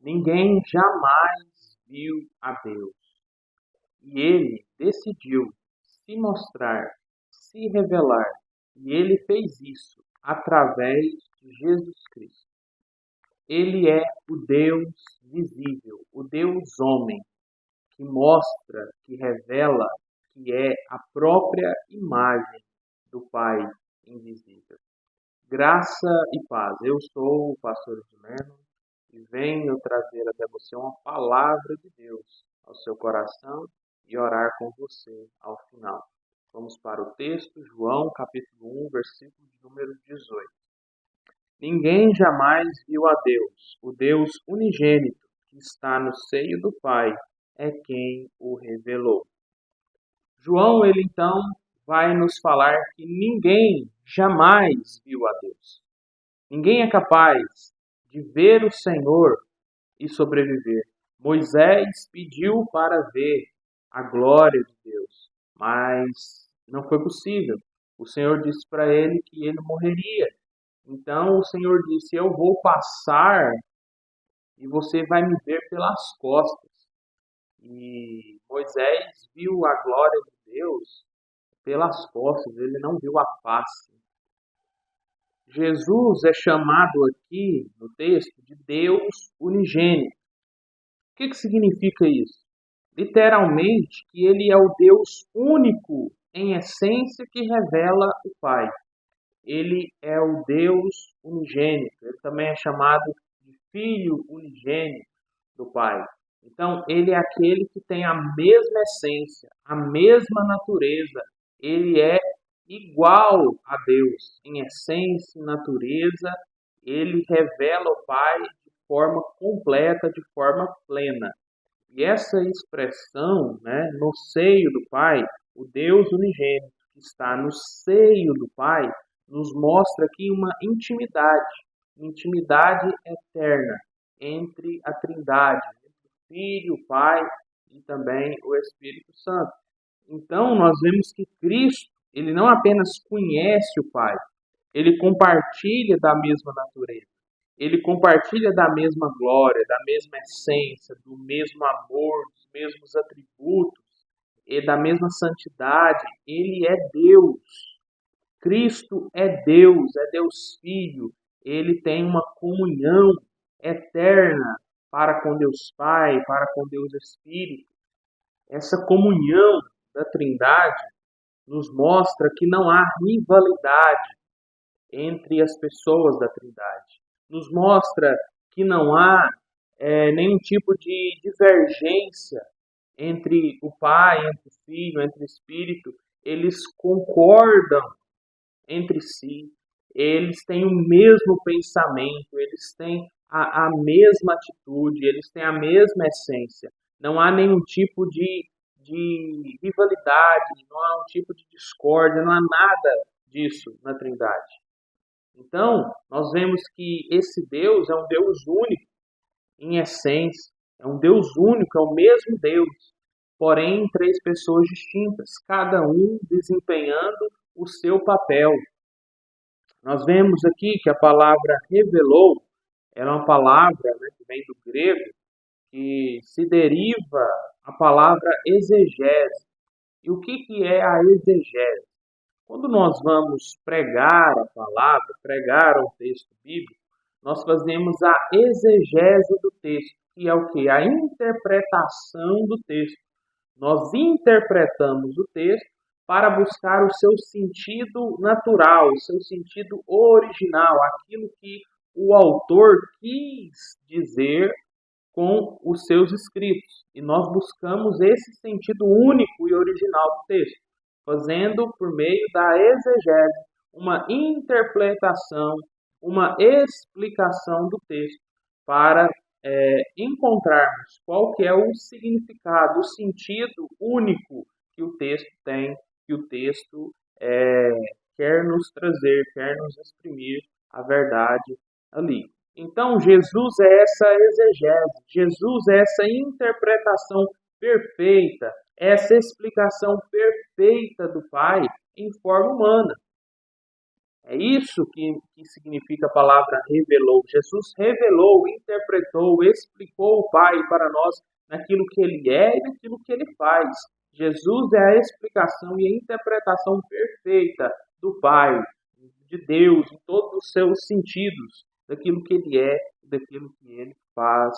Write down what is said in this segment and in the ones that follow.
Ninguém jamais viu a Deus. E ele decidiu se mostrar, se revelar. E ele fez isso através de Jesus Cristo. Ele é o Deus visível, o Deus homem, que mostra, que revela, que é a própria imagem do Pai invisível. Graça e paz. Eu sou o pastor Edmeno e venho trazer até você uma palavra de Deus ao seu coração e orar com você ao final. Vamos para o texto, João capítulo 1, versículo de número 18. Ninguém jamais viu a Deus, o Deus unigênito que está no seio do Pai é quem o revelou. João, ele então vai nos falar que ninguém jamais viu a Deus. Ninguém é capaz de ver o Senhor e sobreviver. Moisés pediu para ver a glória de Deus, mas não foi possível. O Senhor disse para ele que ele morreria. Então o Senhor disse: eu vou passar e você vai me ver pelas costas. E Moisés viu a glória de Deus pelas costas, ele não viu a face. Jesus é chamado aqui no texto de Deus unigênito. O que significa isso? Literalmente, que ele é o Deus único em essência que revela o Pai. Ele é o Deus unigênito. Ele também é chamado de Filho unigênito do Pai. Então, ele é aquele que tem a mesma essência, a mesma natureza. Ele é igual a Deus em essência e natureza. Ele revela o Pai de forma completa, de forma plena. E essa expressão, no seio do Pai, o Deus unigênito que está no seio do Pai, nos mostra aqui uma intimidade eterna entre a Trindade, entre o Filho, o Pai e também o Espírito Santo. Então, nós vemos que Cristo, ele não apenas conhece o Pai, ele compartilha da mesma natureza. Ele compartilha da mesma glória, da mesma essência, do mesmo amor, dos mesmos atributos e da mesma santidade. Ele é Deus. Cristo é Deus Filho. Ele tem uma comunhão eterna para com Deus Pai, para com Deus Espírito. Essa comunhão da Trindade nos mostra que não há rivalidade entre as pessoas da Trindade. Nos mostra que não há nenhum tipo de divergência entre o Pai, entre o Filho, entre o Espírito. Eles concordam entre si, eles têm o mesmo pensamento, eles têm a mesma atitude, eles têm a mesma essência. Não há nenhum tipo de rivalidade, não há um tipo de discórdia, não há nada disso na Trindade. Então, nós vemos que esse Deus é um Deus único em essência, é um Deus único, é o mesmo Deus, porém em três pessoas distintas, cada um desempenhando o seu papel. Nós vemos aqui que a palavra revelou, ela é uma palavra que vem do grego, que se deriva a palavra exegese. E o que é a exegese? Quando nós vamos pregar a palavra, pregar o texto bíblico, nós fazemos a exegese do texto, que é o que? A interpretação do texto. Nós interpretamos o texto para buscar o seu sentido natural, o seu sentido original, aquilo que o autor quis dizer com os seus escritos. E nós buscamos esse sentido único e original do texto, fazendo por meio da exegese uma interpretação, uma explicação do texto para encontrarmos qual que é o significado, o sentido único que o texto tem, que o texto quer nos trazer, quer nos exprimir a verdade ali. Então, Jesus é essa exegese, Jesus é essa interpretação perfeita, essa explicação perfeita do Pai em forma humana. É isso que significa a palavra revelou. Jesus revelou, interpretou, explicou o Pai para nós naquilo que Ele é e naquilo que Ele faz. Jesus é a explicação e a interpretação perfeita do Pai, de Deus, em todos os seus sentidos, daquilo que Ele é e daquilo que Ele faz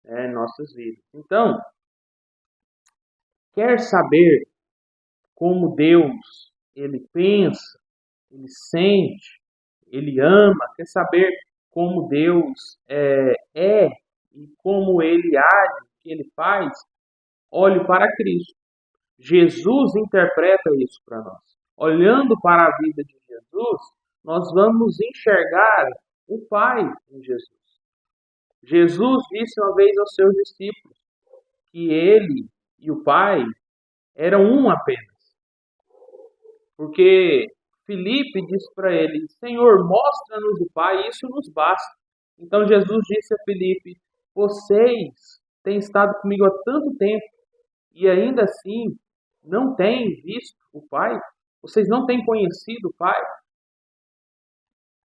em nossas vidas. Então, quer saber como Deus Ele pensa, Ele sente, Ele ama, quer saber como Deus é e como Ele age, o que Ele faz, olhe para Cristo. Jesus interpreta isso para nós. Olhando para a vida de Jesus, nós vamos enxergar o Pai em Jesus. Jesus disse uma vez aos seus discípulos que Ele e o Pai eram um apenas. Porque Filipe disse para ele: Senhor, mostra-nos o Pai, isso nos basta. Então Jesus disse a Filipe: vocês têm estado comigo há tanto tempo e ainda assim não têm visto o Pai? Vocês não têm conhecido o Pai?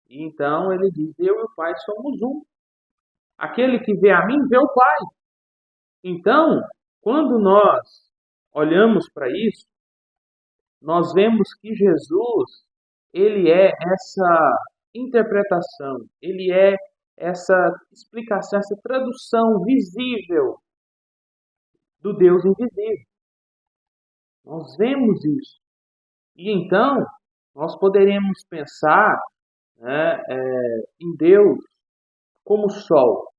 E então ele diz: eu e o Pai somos um. Aquele que vê a mim, vê o Pai. Então, quando nós olhamos para isso, nós vemos que Jesus, ele é essa interpretação, ele é essa explicação, essa tradução visível do Deus invisível. Nós vemos isso. E então, nós poderemos pensar, né, em Deus como sol.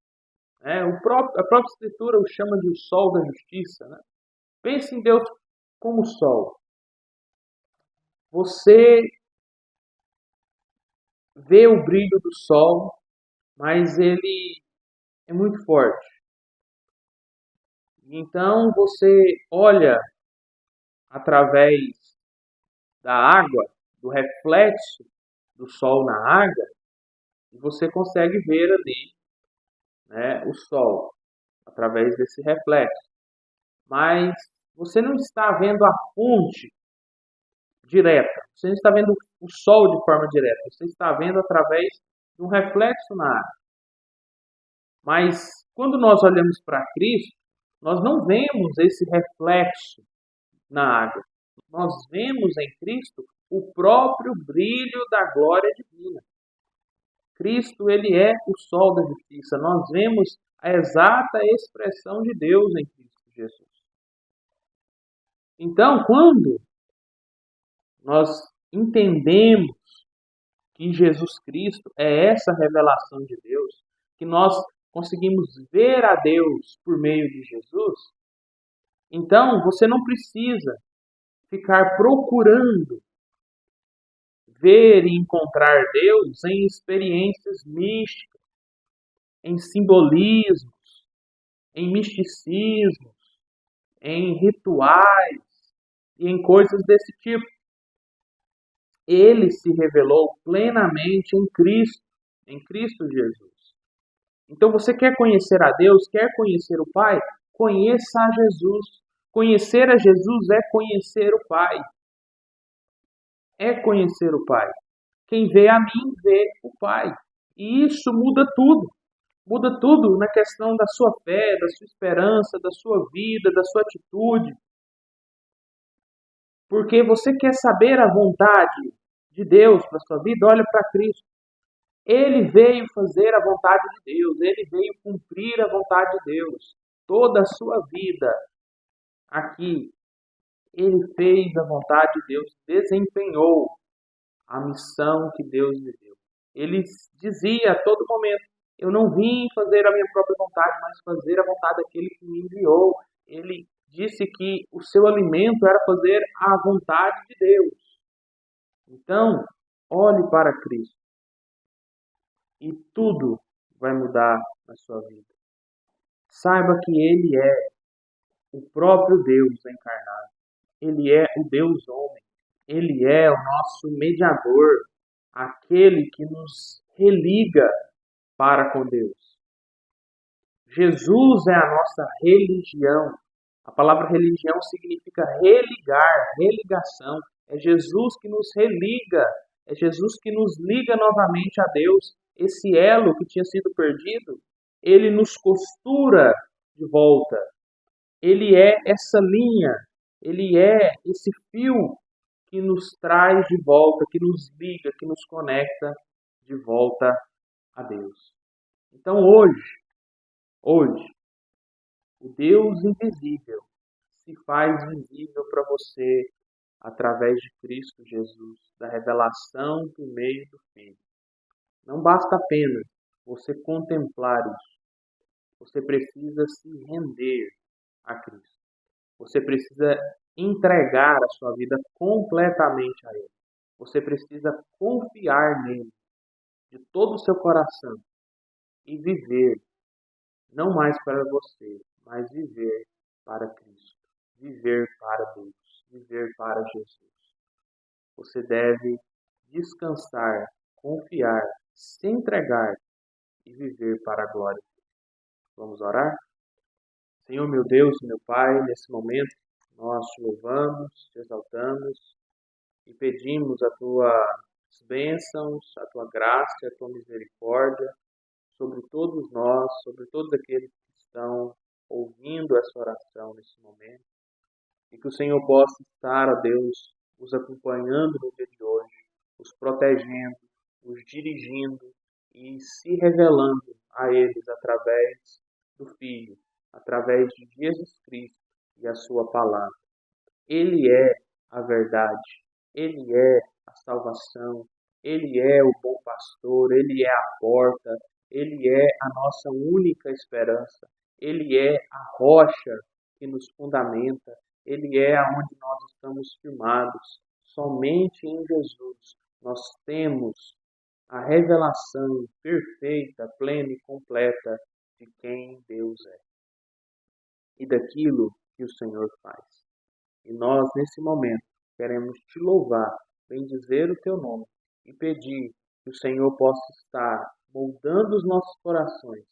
A própria Escritura o chama de o sol da justiça. Né? Pense em Deus como sol. Você vê o brilho do sol, mas ele é muito forte. Então você olha através da água, do reflexo do sol na água, e você consegue ver ali, né, o sol através desse reflexo. Mas você não está vendo a fonte direta. Você não está vendo o sol de forma direta. Você está vendo através de um reflexo na água. Mas quando nós olhamos para Cristo, nós não vemos esse reflexo na água. Nós vemos em Cristo o próprio brilho da glória divina. Cristo, ele é o sol da justiça. Nós vemos a exata expressão de Deus em Cristo Jesus. Então, quando nós entendemos que Jesus Cristo é essa revelação de Deus, que nós conseguimos ver a Deus por meio de Jesus, então você não precisa ficar procurando ver e encontrar Deus em experiências místicas, em simbolismos, em misticismos, em rituais e em coisas desse tipo. Ele se revelou plenamente em Cristo Jesus. Então você quer conhecer a Deus, quer conhecer o Pai? Conheça a Jesus. Conhecer a Jesus é conhecer o Pai. É conhecer o Pai. Quem vê a mim, vê o Pai. E isso muda tudo. Muda tudo na questão da sua fé, da sua esperança, da sua vida, da sua atitude. Porque você quer saber a vontade de Deus para a sua vida, olha para Cristo. Ele veio fazer a vontade de Deus, ele veio cumprir a vontade de Deus. Toda a sua vida aqui, ele fez a vontade de Deus, desempenhou a missão que Deus lhe deu. Ele dizia a todo momento: eu não vim fazer a minha própria vontade, mas fazer a vontade daquele que me enviou. Ele disse que o seu alimento era fazer a vontade de Deus. Então, olhe para Cristo e tudo vai mudar na sua vida. Saiba que Ele é o próprio Deus encarnado. Ele é o Deus homem. Ele é o nosso mediador, aquele que nos religa para com Deus. Jesus é a nossa religião. A palavra religião significa religar, religação. É Jesus que nos religa É Jesus que nos liga novamente a Deus. Esse elo que tinha sido perdido, ele nos costura de volta. Ele é essa linha, ele é esse fio que nos traz de volta, que nos liga, que nos conecta de volta a Deus. Então hoje, o Deus invisível se faz visível para você através de Cristo Jesus, da revelação por meio do Filho. Não basta apenas você contemplar isso. Você precisa se render a Cristo. Você precisa entregar a sua vida completamente a Ele. Você precisa confiar nele de todo o seu coração e viver, não mais para você, mas viver para Cristo, viver para Deus, viver para Jesus. Você deve descansar, confiar, se entregar e viver para a glória. Vamos orar? Senhor, meu Deus, meu Pai, nesse momento nós te louvamos, te exaltamos e pedimos a tuas bênçãos, a tua graça e a tua misericórdia sobre todos nós, sobre todos aqueles que estão ouvindo essa oração nesse momento. E que o Senhor possa estar, ó Deus, os acompanhando no dia de hoje, os protegendo, os dirigindo e se revelando a eles através do Filho, através de Jesus Cristo e a sua palavra. Ele é a verdade, Ele é a salvação, Ele é o bom pastor, Ele é a porta, Ele é a nossa única esperança, Ele é a rocha que nos fundamenta, Ele é aonde nós estamos firmados. Somente em Jesus nós temos a revelação perfeita, plena e completa de quem Deus é e daquilo que o Senhor faz. E nós, nesse momento, queremos te louvar, bendizer o teu nome e pedir que o Senhor possa estar moldando os nossos corações,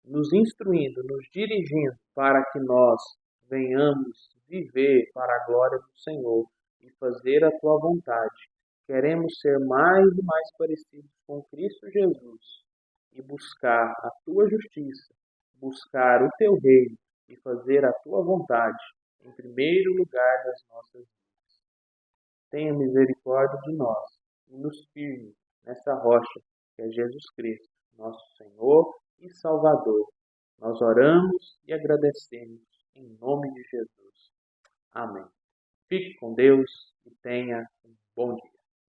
nos instruindo, nos dirigindo para que nós venhamos viver para a glória do Senhor e fazer a tua vontade. Queremos ser mais e mais parecidos com Cristo Jesus e buscar a tua justiça, buscar o teu reino e fazer a tua vontade em primeiro lugar das nossas vidas. Tenha misericórdia de nós e nos firme nessa rocha que é Jesus Cristo, nosso Senhor e Salvador. Nós oramos e agradecemos em nome de Jesus. Amém. Fique com Deus e tenha um bom dia.